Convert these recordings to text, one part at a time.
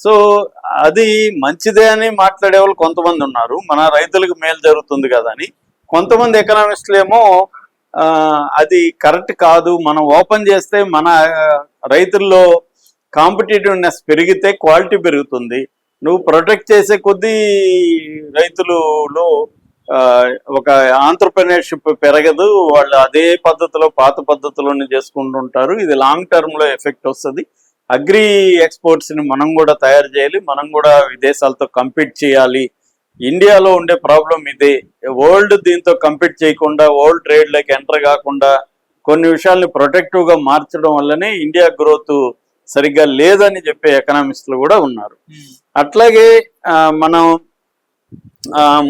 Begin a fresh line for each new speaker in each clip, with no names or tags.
So అది మంచిదే అని మాట్లాడే వాళ్ళు కొంతమంది ఉన్నారు, మన రైతులకు మేలు జరుగుతుంది కదా అని. కొంతమంది ఎకనామిస్టులు ఏమో అది కరెక్ట్ కాదు, మనం ఓపెన్ చేస్తే మన రైతుల్లో కాంపిటేటివ్నెస్ పెరిగితే క్వాలిటీ పెరుగుతుంది, నువ్వు ప్రొటెక్ట్ చేసే కొద్దీ రైతులలో ఒక ఆంటర్‌ప్రెన్యూర్‌షిప్ పెరగదు, వాళ్ళు అదే పద్ధతిలో పాత పద్ధతిలోనే చేసుకుంటుంటారు. ఇది లాంగ్ టర్మ్లో ఎఫెక్ట్ వస్తుంది. అగ్రి ఎక్స్పోర్ట్స్ని మనం కూడా తయారు చేయాలి, మనం కూడా విదేశాలతో కంపీట్ చేయాలి. ఇండియాలో ఉండే ప్రాబ్లం ఇదే, వరల్డ్ దీంతో కంపీట్ చేయకుండా, వరల్డ్ ట్రేడ్లోకి ఎంటర్ కాకుండా కొన్ని విషయాల్ని ప్రొటెక్టివ్గా మార్చడం వల్లనే ఇండియా గ్రోత్ సరిగ్గా లేదని చెప్పే ఎకనామిస్టులు కూడా ఉన్నారు. అట్లాగే మనం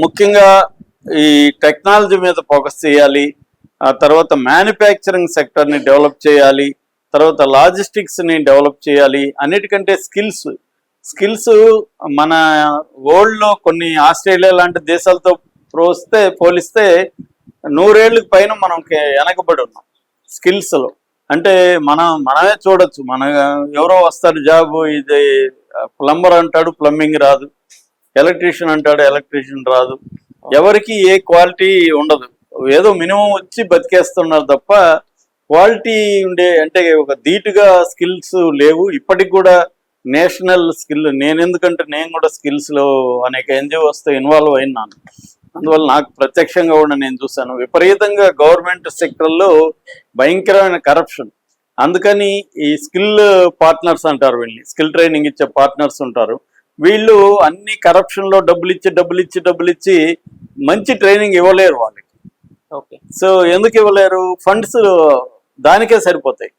ముఖ్యంగా ఈ టెక్నాలజీ మీద ఫోకస్ చేయాలి, ఆ తర్వాత మ్యానుఫ్యాక్చరింగ్ సెక్టర్ని డెవలప్ చేయాలి, తర్వాత లాజిస్టిక్స్ని డెవలప్ చేయాలి. అన్నిటికంటే స్కిల్స్ మన వరల్డ్లో కొన్ని ఆస్ట్రేలియా లాంటి దేశాలతో పోలిస్తే 100 ఏళ్ళకి పైన మనం వెనకబడి ఉన్నాం స్కిల్స్లో. అంటే మనమే చూడొచ్చు, ఎవరో వస్తారు జాబ్, ఇది ప్లంబర్ అంటాడు ప్లంబింగ్ రాదు, ఎలక్ట్రీషియన్ అంటాడు ఎలక్ట్రీషియన్ రాదు, ఎవరికి ఏ క్వాలిటీ ఉండదు, ఏదో మినిమం వచ్చి బతికేస్తున్నారు తప్ప క్వాలిటీ ఉండే అంటే ఒక ధీటుగా స్కిల్స్ లేవు ఇప్పటికి కూడా. నేషనల్ స్కిల్ ఎందుకంటే నేను కూడా స్కిల్స్లో అనేక NGOస్తో ఇన్వాల్వ్ అయినాను, అందువల్ల నాకు ప్రత్యక్షంగా కూడా నేను చూశాను. విపరీతంగా గవర్నమెంట్ సెక్టర్లో భయంకరమైన కరప్షన్. అందుకని ఈ స్కిల్ పార్ట్నర్స్ అంటారు, వీళ్ళని స్కిల్ ట్రైనింగ్ ఇచ్చే పార్ట్నర్స్ ఉంటారు, వీళ్ళు అన్ని కరప్షన్లో డబ్బులు ఇచ్చి మంచి ట్రైనింగ్ ఇవ్వలేరు వాళ్ళకి.
ఓకే,
సో ఎందుకు ఇవ్వలేరు? ఫండ్స్ దానికే సరిపోతాయి.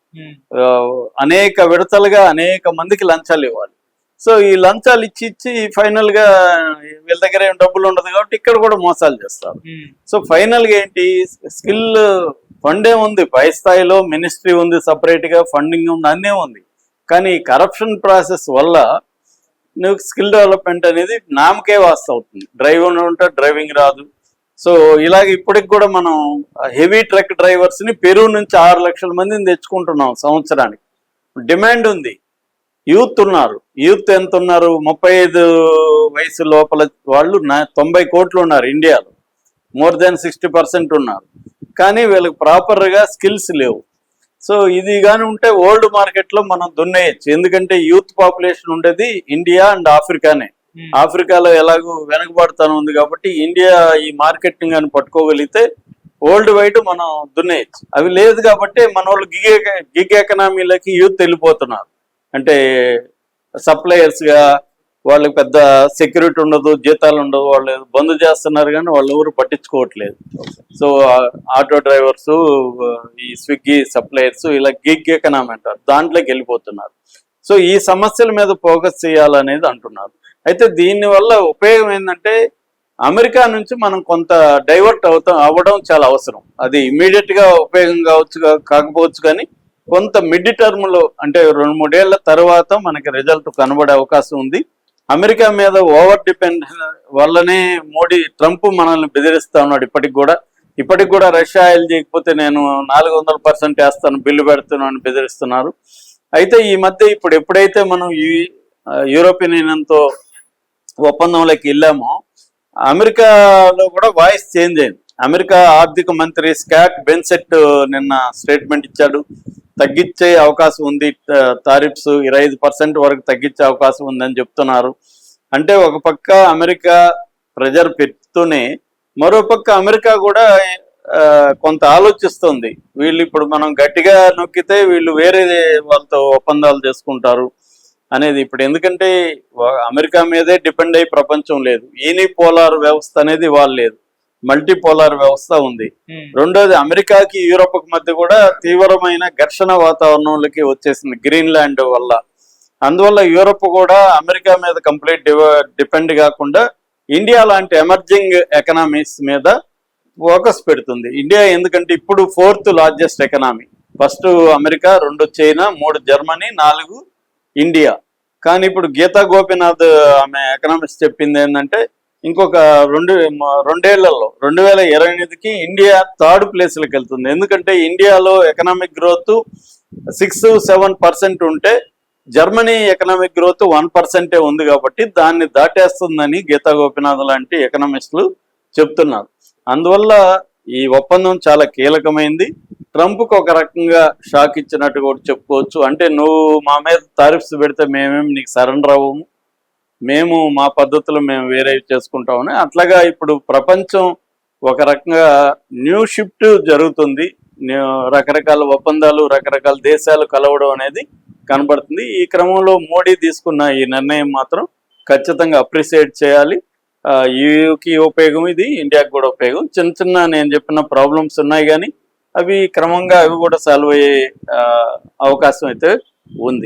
అనేక విడతలుగా అనేక మందికి లంచాలు ఇవ్వాలి. సో ఈ లంచాలు ఇచ్చి ఫైనల్గా వీళ్ళ దగ్గర ఏం డబ్బులు ఉండదు కాబట్టి ఇక్కడ కూడా మోసాలు చేస్తారు. సో ఫైనల్గా ఏంటి, స్కిల్ ఫండే ఉంది, పై స్థాయిలో మినిస్ట్రీ ఉంది, సపరేట్గా ఫండింగ్ ఉంది, అన్నీ ఉంది. కానీ కరప్షన్ ప్రాసెస్ వల్ల నువ్వు స్కిల్ డెవలప్మెంట్ అనేది నామకే వాస్త అవుతుంది. డ్రైవింగ్ రాదు. సో ఇలాగ ఇప్పటికి కూడా మనం హెవీ ట్రక్ డ్రైవర్స్ని పెరూ నుంచి 6 లక్షల మందిని తెచ్చుకుంటున్నాం సంవత్సరానికి. డిమాండ్ ఉంది, యూత్ ఉన్నారు. యూత్ ఎంత ఉన్నారు? 35 వయసు లోపల వాళ్ళు 90 కోట్లు ఉన్నారు ఇండియాలో, మోర్ దాన్ 60% ఉన్నారు. కానీ వీళ్ళకి ప్రాపర్గా స్కిల్స్ లేవు. సో ఇది కానీ ఉంటే వరల్డ్ మార్కెట్లో మనం దున్నేయచ్చు, ఎందుకంటే యూత్ పాపులేషన్ ఉండేది ఇండియా అండ్ ఆఫ్రికానే. ఆఫ్రికాలో ఎలాగో వెనకబడతాను ఉంది కాబట్టి ఇండియా ఈ మార్కెటింగ్ అని పట్టుకోగలిగితే వరల్డ్ వైడ్ మనం దున్నేయచ్చు. అవి లేదు కాబట్టి మన వాళ్ళు గిగ్ ఎకనామీలకి యూత్ వెళ్ళిపోతున్నారు. అంటే సప్లయర్స్గా వాళ్ళకి పెద్ద సెక్యూరిటీ ఉండదు, జీతాలు ఉండదు, వాళ్ళు బంద్ చేస్తున్నారు కానీ వాళ్ళు ఎవరు పట్టించుకోవట్లేదు. సో ఆటో డ్రైవర్సు, ఈ స్విగ్గీ సప్లయర్స్ ఇలా గిగ్ ఎకనామీ అంటారు, దాంట్లోకి వెళ్ళిపోతున్నారు. సో ఈ సమస్యల మీద ఫోకస్ చేయాలనేది అంటున్నారు. అయితే దీనివల్ల ఉపయోగం ఏంటంటే అమెరికా నుంచి మనం కొంత డైవర్ట్ అవ్వడం చాలా అవసరం. అది ఇమ్మీడియట్గా ఉపయోగం కాకపోవచ్చు కానీ కొంత మిడ్ టర్మ్లో అంటే 2-3 ఏళ్ల తర్వాత మనకి రిజల్ట్ కనబడే అవకాశం ఉంది. అమెరికా మీద ఓవర్ డిపెండ్ వల్లనే ట్రంప్ మనల్ని బెదిరిస్తా ఉన్నాడు. ఇప్పటికి కూడా రష్యా ఆయిల్ చేయకపోతే నేను 400% వేస్తాను, బిల్లు పెడుతున్నాను అని బెదిరిస్తున్నారు. అయితే ఈ మధ్య ఎప్పుడైతే మనం ఈ యూరోపియన్ యూనియన్తో ఒప్పందంలోకి వెళ్ళామో అమెరికాలో కూడా వాయిస్ చేంజ్ అయింది. అమెరికా ఆర్థిక మంత్రి స్కాట్ బెన్సెట్ నిన్న స్టేట్మెంట్ ఇచ్చాడు, తగ్గించే అవకాశం ఉంది, టారిఫ్స్ 25% వరకు తగ్గించే అవకాశం ఉందని చెప్తున్నారు. అంటే ఒక పక్క అమెరికా ప్రెజర్ పెడుతూనే మరోపక్క అమెరికా కూడా కొంత ఆలోచిస్తుంది, వీళ్ళు ఇప్పుడు మనం గట్టిగా నొక్కితే వీళ్ళు వేరే వాళ్ళతో ఒప్పందాలు చేసుకుంటారు అనేది. ఇప్పుడు ఎందుకంటే అమెరికా మీదే డిపెండ్ అయ్యి ప్రపంచం లేదు, యూనిపోలార్ వ్యవస్థ అనేది వాళ్ళు లేదు, మల్టీపోలార్ వ్యవస్థ ఉంది. రెండోది అమెరికాకి యూరోప్కి మధ్య కూడా తీవ్రమైన ఘర్షణ వాతావరణంలోకి వచ్చేసింది గ్రీన్లాండ్ వల్ల. అందువల్ల యూరోప్ కూడా అమెరికా మీద కంప్లీట్ డిపెండ్ కాకుండా ఇండియా లాంటి ఎమర్జింగ్ ఎకనామీస్ మీద ఫోకస్ పెడుతుంది. ఇండియా ఎందుకంటే ఇప్పుడు 4th largest economy, first America, 2 China, 3 Germany, 4 India. కానీ ఇప్పుడు గీతా గోపీనాథ్ ఆమె ఎకనామిక్స్ చెప్పింది ఏంటంటే ఇంకొక 2 ఏళ్లలో 2028కి ఇండియా 3rd ప్లేస్లోకి వెళ్తుంది. ఎందుకంటే ఇండియాలో ఎకనామిక్ గ్రోత్ 6-7% ఉంటే జర్మనీ ఎకనామిక్ గ్రోత్ 1% ఉంది కాబట్టి దాన్ని దాటేస్తుందని గీతా గోపినాథ్ లాంటి ఎకనామిస్టులు చెప్తున్నారు. అందువల్ల ఈ ఒప్పందం చాలా కీలకమైంది. ట్రంప్కి ఒక రకంగా షాక్ ఇచ్చినట్టు కూడా చెప్పుకోవచ్చు. అంటే నువ్వు మా మీద టారిఫ్స్ పెడితే మేమేమి నీకు సరెండర్ అవ్వము, మేము మా పద్ధతులు మేము వేరే చేసుకుంటామని. అట్లాగా ఇప్పుడు ప్రపంచం ఒక రకంగా న్యూ షిఫ్ట్ జరుగుతుంది. రకరకాల ఒప్పందాలు, రకరకాల దేశాలు కలవడం అనేది కనబడుతుంది. ఈ క్రమంలో మోడీ తీసుకున్న ఈ నిర్ణయం మాత్రం ఖచ్చితంగా అప్రిషియేట్ చేయాలి. యూకి ఉపయోగం, ఇది ఇండియాకి కూడా ఉపయోగం. చిన్న చిన్న నేను చెప్పిన ప్రాబ్లమ్స్ ఉన్నాయి కానీ అవి క్రమంగా అవి కూడా సాల్వ్ అయ్యే అవకాశం అయితే ఉంది.